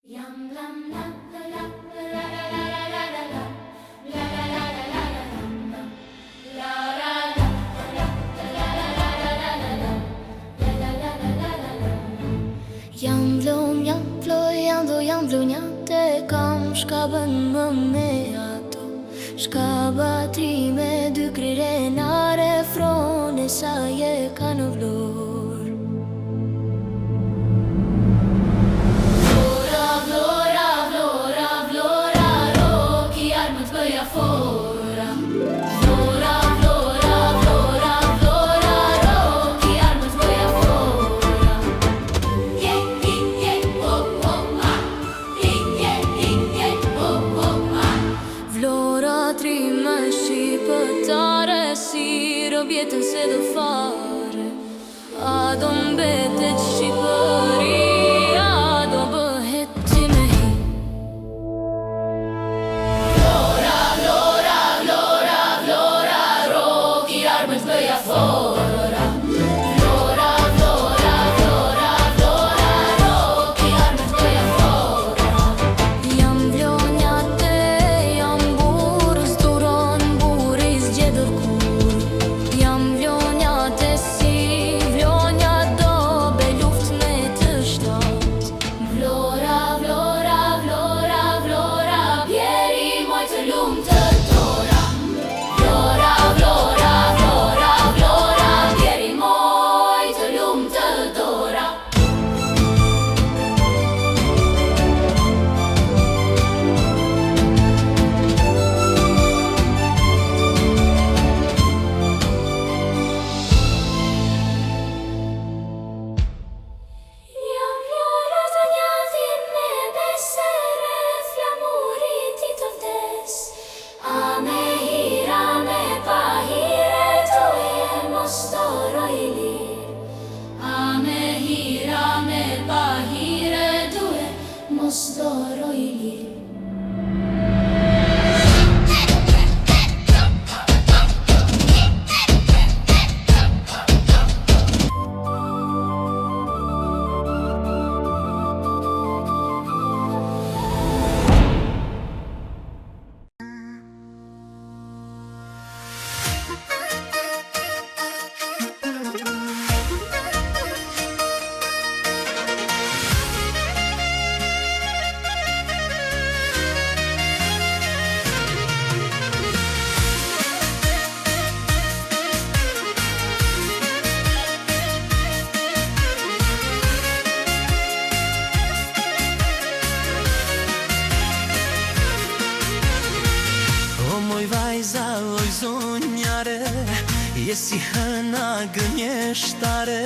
Jam blonjate kam shka bën më me ato Shka batri me dy krirenare frone sa je ka në vlor Vlora, vlora, vlora, vlora, roki armët bëja fora Vlora, vlora, vlora, vlora, roki armët bëja fora Vlora tri më shqipëtare si robjetën se do fare A do mbetet Shqipëria, a do bëhet ti me hi Vlora, vlora, vlora, vlora, roki armët bëja fora Vlora, vlora, vlora, vlora, roki armët bëja fora Jam vlonjate, jam burës, duron buris gjedër kur Jam vlonjate si vlonja dobe luft me të shtat Vlora, vlora, vlora, vlora, bjeri moj të lumë të tora Vlora, vlora, vlora, vlora, bjeri moj të lumë të tora Jam vlora të njatin me besere, flamurit i të vdes A me hira me pa hire, to e mos toro i lir A me hira me pa hire, to e mos toro i lir O moj vajza, oj zonjare, je si hëna gënjeshtare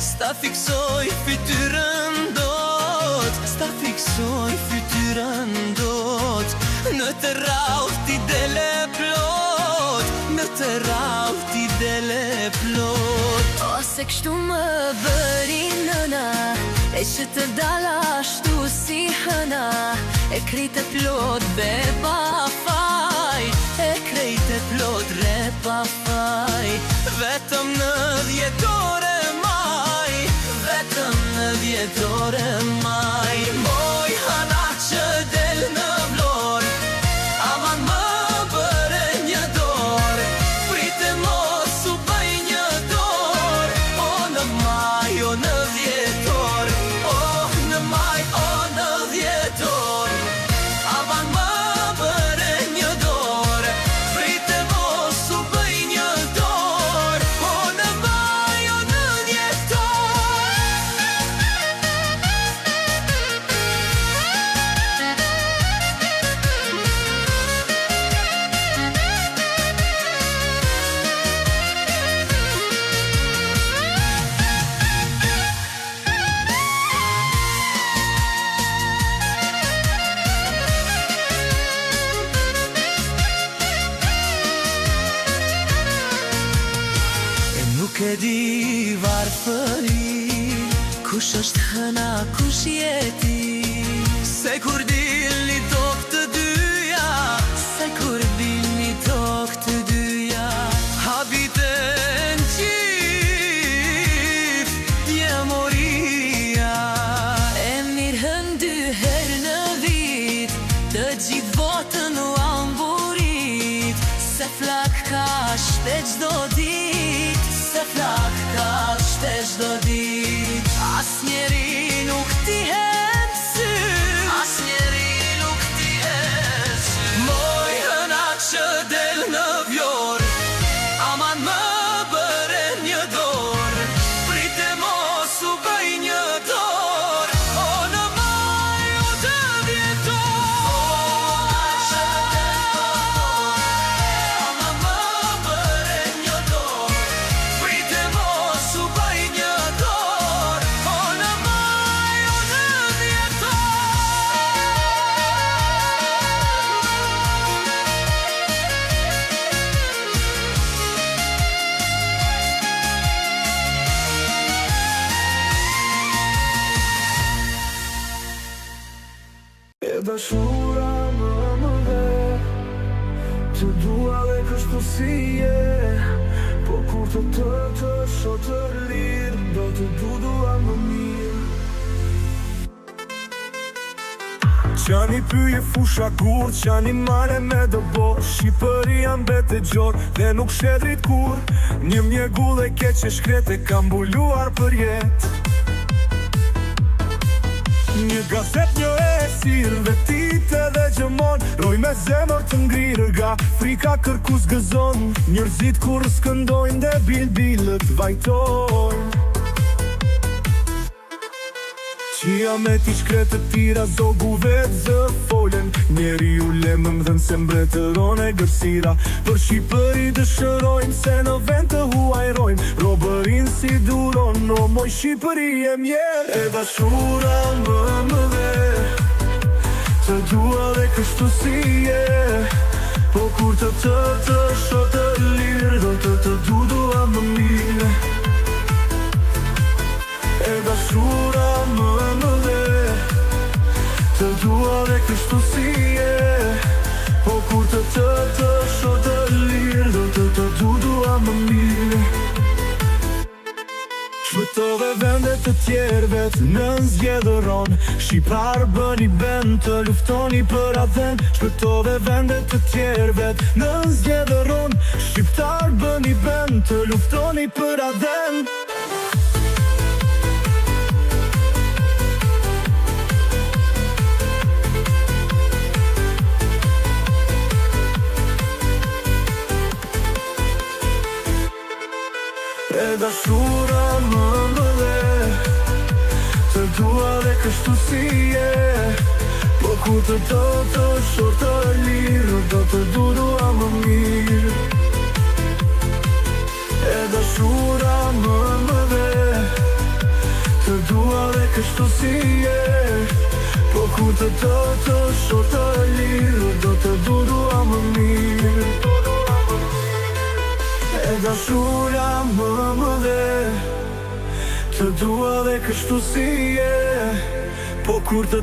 Sta fiksoj fytyrën dot, sta fiksoj fytyrën dot Në të rauth ti dele plot, në të rauth ti dele plot Ose kështu më bëri nëna E që të dala ashtu si hëna E krejtë plot be pa faj E krejtë plot re pa faj Vetëm në dhjetore maj, vetëm në dhjetore maj Moj hana që del në vlor, aman më bëre një dor Prite mos u bëj një dor O në maj, o në dhjetor O në maj, o në dhjetor Aman më bëre një dor Prite mos u bëj një dor O në maj, o në dhjetor Nuk e di varfëri Kush është hëna, kush jeti Se kur dilni tok të dyja Se kur dilni tok të dyja Habiten qift Djemoria E mirë hën dy herë çdo dit, se flak ka shte çdo dit. As njeri nuk t'i hen sy, as njeri nuk t'i hen sy. Moj hëna që del në vjor, aman më bëre një dor, prite mos u bëj një dor, o në maj u të vjetor. Që del në vjor, aman më bëre një dor, prite mos u bëj një dor, o në maj u të vjetor. E dashura më dhe të dua dhe kështu si je, po kur të shoh të lirë, do të dua më mirë. Qani pyje fusha kur, qani mare me dëbo, Shqipëria mbet e gjor dhe nuk shedrit kur. Një mjegull e keq e shkrete kam mbuluar për jet. Një gazet një esir, vetit edhe gjëmon, roj me zemër të ngrirë ga, frika kërkus gëzon. Njërzit kur skëndojnë dhe bilbilët vajtojnë. Qia me t'i shkretë tira zogu vetë zë folen, njeri u lemëm dhe se mbretëron e gërsira. Për Shqipëri dëshërojnë se në vend të huajrojnë, robërin si duron, no moj Shqipëri e mjerë. E dashura më dhe të dua dhe kështu si je, po kur të shoh të lirë, do të dua më mirë. E dashura më dhe të dua dhe kështu si je, po kur të shoh të lirë, do të dua më mirë. Shpëtove vendet të tjervet në zgjedhëron, Shqiptar bëni bend të luftoni për atë. Shpëtove vendet të tjervet në zgjedhëron, Shqiptar bëni bend të luftoni për atë. E dashura më dhe të dua dhe kështu si je, po kur të shoh të lirë, do të dua më mirë. E dashura më dhe të dua dhe kështu si je, po kur të shoh të lirë, do të dua më mirë. E dashura më dhe të dua dhe kështu si je, po kur të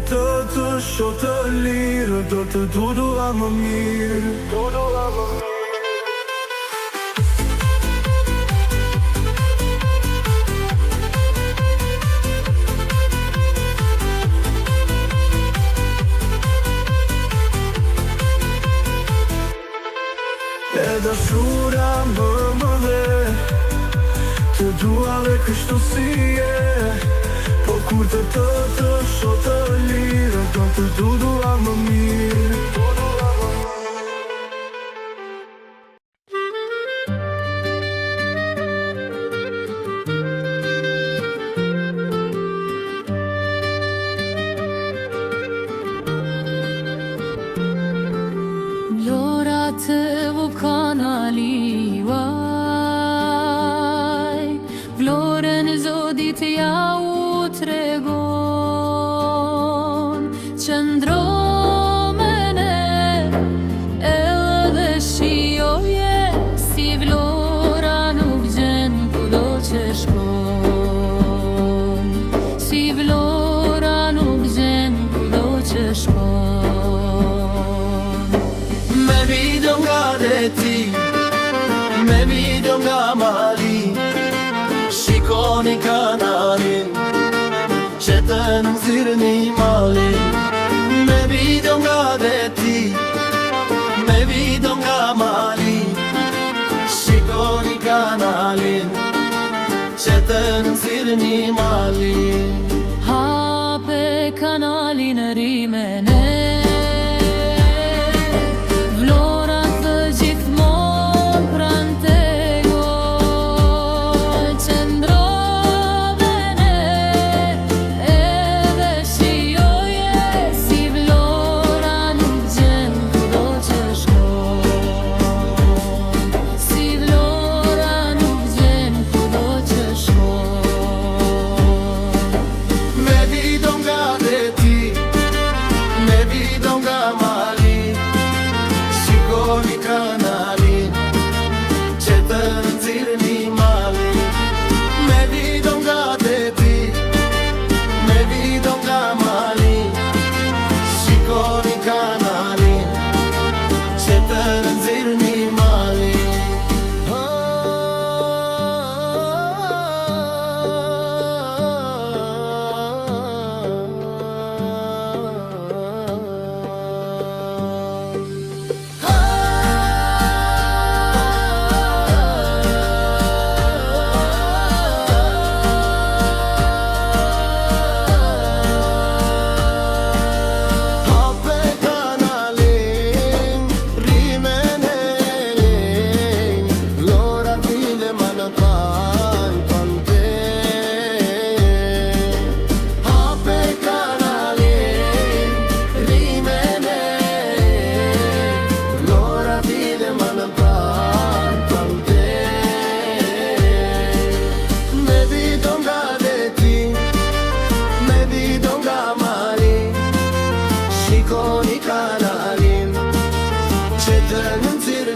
shoh të lirë, do të dua më mirë. E dashura më dhe të dua dhe kështu si je, po kur të shoh të lirë, do të dua më mirë. Të vukanali vaj, vlorën zodit ja u tregon, qëndro me ne edhe shioje, si vlora nuk gjen kudo që shkon, si vlora nuk gjen kudo që shkon. Me video nga mali, shikoni kanalin, që të nëzirë një malin. Me video nga veti, me video nga mali, shikoni kanalin e rimene. Vlorat të gjithmonë pran tegoj, qëndrove ne, edhe shijoje si vlora nuk gjen kudo që shkon. Si vlora nuk gjen kudo që shkon. Me vidon nga deti, me vidon nga mali, shikoni kanalin që të nxirrni mali. Me vidon nga deti, me vidon nga mali, shikoni kanalin që të nxirrni mali. Shikoni kanalin që të nëndzirë